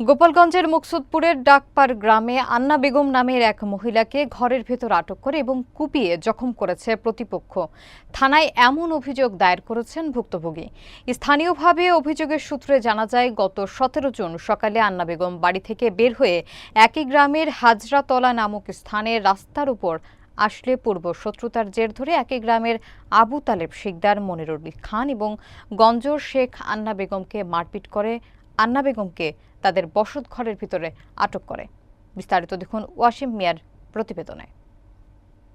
গোপালগঞ্জের মুকসুদপুরের ডাকপাড় গ্রামে আন্না বেগম নামের এক মহিলাকে ঘরের ভেতর আটক করে এবং কুপিয়ে জখম করেছে প্রতিপক্ষ। থানায় এমন অভিযোগ দায়ের করেছেন ভুক্তভোগী। স্থানীয়ভাবে অভিযোগের সূত্রে জানা যায়, গত 17 জুন সকালে আন্না বেগম বাড়ি থেকে বের হয়ে একই গ্রামের হাজরাতলা নামক স্থানে রাস্তার উপর আসলে পূর্ব শত্রুতার জের ধরে একই গ্রামের আবু তালেব শিকদার, মনিরুল খান এবং গঞ্জর শেখ আন্না বেগমকে মারপিট করে আন্না বেগমকে তাদের বসত ঘরের ভিতরে আটক করে। বিস্তারিত দেখুন ওয়াসিম মিয়ার প্রতিবেদনে।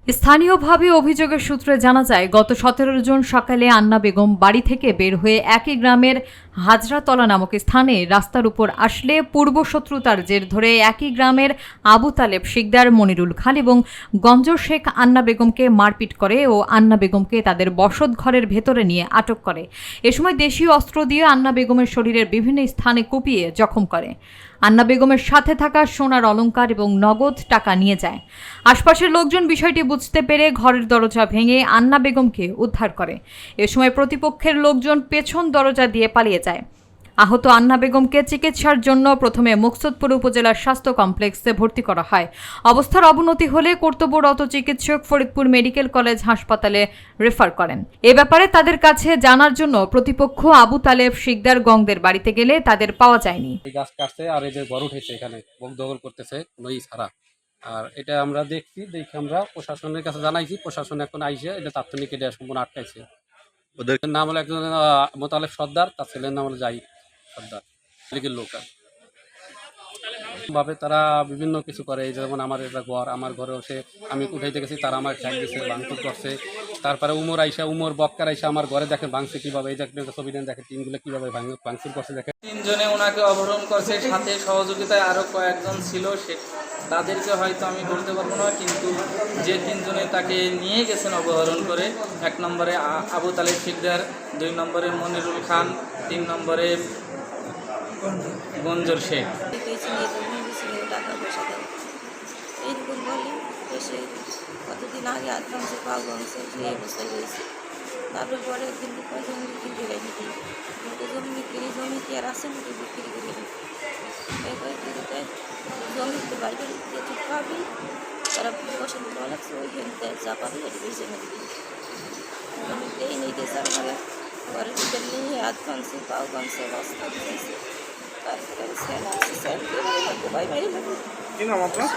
স্থানীয়ভাবে অভিযোগের সূত্রে জানা যায়, গত 17 জুন সকালে আন্না বেগম বাড়ি থেকে বের হয়ে একই গ্রামের হাজরাতলা নামক স্থানে রাস্তার উপর আসলে পূর্ব শত্রুতার জের ধরে একই গ্রামের আবু তালেব শিকদার, মনিরুল খান এবং গঞ্জর শেখ আন্না বেগমকে মারপিট করে ও আন্না বেগমকে তাদের বসত ঘরের ভেতরে নিয়ে আটক করে। এ সময় দেশীয় অস্ত্র দিয়ে আন্না বেগমের শরীরের বিভিন্ন স্থানে কুপিয়ে জখম করে। আন্না বেগমের সাথে থাকা সোনার অলংকার এবং নগদ টাকা নিয়ে যায়। আশপাশের লোকজন বিষয়টি বুঝতে পেরে ঘরের দরজা ভেঙে আন্না বেগমকে উদ্ধার করে। এ সময় প্রতিপক্ষের লোকজন পেছন দরজা দিয়ে পালিয়ে যায়। আহত আন্না বেগমকে চিকিৎসার জন্য প্রথমে মুকসুদপুর উপজেলার স্বাস্থ্য কমপ্লেক্সে ভর্তি করা হয়। অবস্থার অবনতি হলে কর্তব্যরত চিকিৎসক ফরিদপুর মেডিকেল কলেজ হাসপাতালে রেফার করেন। এ ব্যাপারে তাদের কাছে জানার জন্য প্রতিপক্ষ আবু তালেব শিকদার গংদের বাড়িতে গেলে তাদের পাওয়া যায়নি। গাছ কাটছে আর এই যে গড় উঠেছে, এখানে বকদখল করতেছে নই ছাড়া। আর এটা আমরা দেখে আমরা প্রশাসনের কাছে জানাইছি। প্রশাসন এখন আইসে এটা তাৎক্ষণিক এটা সম্পূর্ণ আটকাইছে। ওদের নাম হলো একজন মোতালেব সর্দার, তার ছেলের নাম হলো জাহিদ সর্দার, লিগের লোক। ভাবে তারা বিভিন্ন কিছু করে, যেমন আমার এটা ঘর, আমার ঘরেও সে আমি উঠাইতে গেছি, তারা আমার ঠ্যাক দিচ্ছে, ভাঙচুর করছে। তারপরে উমর বক্কার আইসা আমার ঘরে দেখে ভাঙছে কীভাবে, এই দেখেন ছবি দেন, দেখে টিনগুলো কীভাবে ভাঙচুর করছে দেখে। 3 জনে ওনাকে অপহরণ করছে, সাথে সহযোগিতায় আরও কয়েকজন ছিল। তাদেরকে হয়তো আমি বলতে পারবো না, কিন্তু যে 3 জনে তাকে নিয়ে গেছেন অপহরণ করে, 1 নম্বরে আবু তালেব শিকদার, 2 নম্বরে মনিরুল খান, 3 নম্বরে গঞ্জর শেখ। টাকা পয়সা দেয় এইরকম বলে এসে কতদিন আগে আদমাংসে পাও গাংসে সেই অবস্থায় রয়েছে। তারপরে পরে কিন্তু জমি বিক্রি করে দিই, জমি বিক্রি, জমি কি আর আসে নাকি বিক্রি করে দিই। এই কয়েকদিতে জমিতে বাইরে কিছু পাবি, তারা পছন্দ ভালো লাগছে ওইখানে যা পাবি এটি বেশি নেই। আমি এই নিতেছে আমার ঘরের ভিতরে নিয়ে আদমাংসে পাও গাংসে বস্তা দিয়েছে। কি নাম আপনার?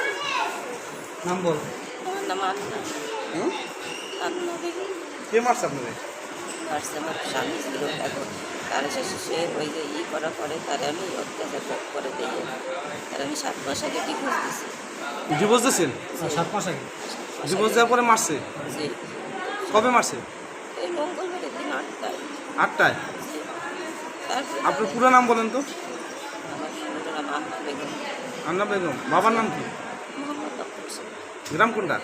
নাম বল। আমার নাম আন্না। আন্না বেগম। কে মারছে আপনাদের? মারছে আমার স্বামী ছিল। এখন তার শেষে সে ওই যে করা পরে তার আমি অত্যাচার করে দিয়ে তার আমি 7 মাস আগে ডিভোর্স দিছি। ডিভোর্স দিয়েছেন? 7 মাস আগে ডিভোর্স দেওয়ার পরে মারছে? জি। কবে মারছে? এই মঙ্গলবারের দিন 8টায়। 8টায়? জি। তারপরে আপনার পুরো নাম বলেন তো? আমার পুরো নাম আন্না বেগম। আন্না বেগম। বাবার নাম কি? মোহাম্মদ আব্দুল সালাম। গ্রাম কোনটা?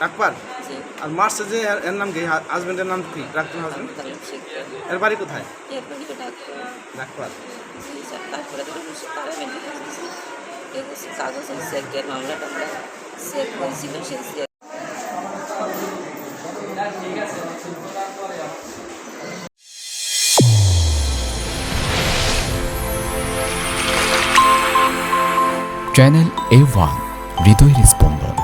ডাকপাড়। জি। আর মারছে যে এর নাম কি? হাজবেন্ডের নাম কি? প্রাক্তন হাজবেন্ড? এর বাড়ি কোথায়? এরপরে ডাকপাড়। জি স্যার। তারপরে তারা আমি ডিভোর্স দিছি। ডিভোর্স কাগজে চেকের মামলাটা আমরা চেক হয়েছিল, সেই চেক চ্যানেল A1 হৃদয়ের স্পন্দন।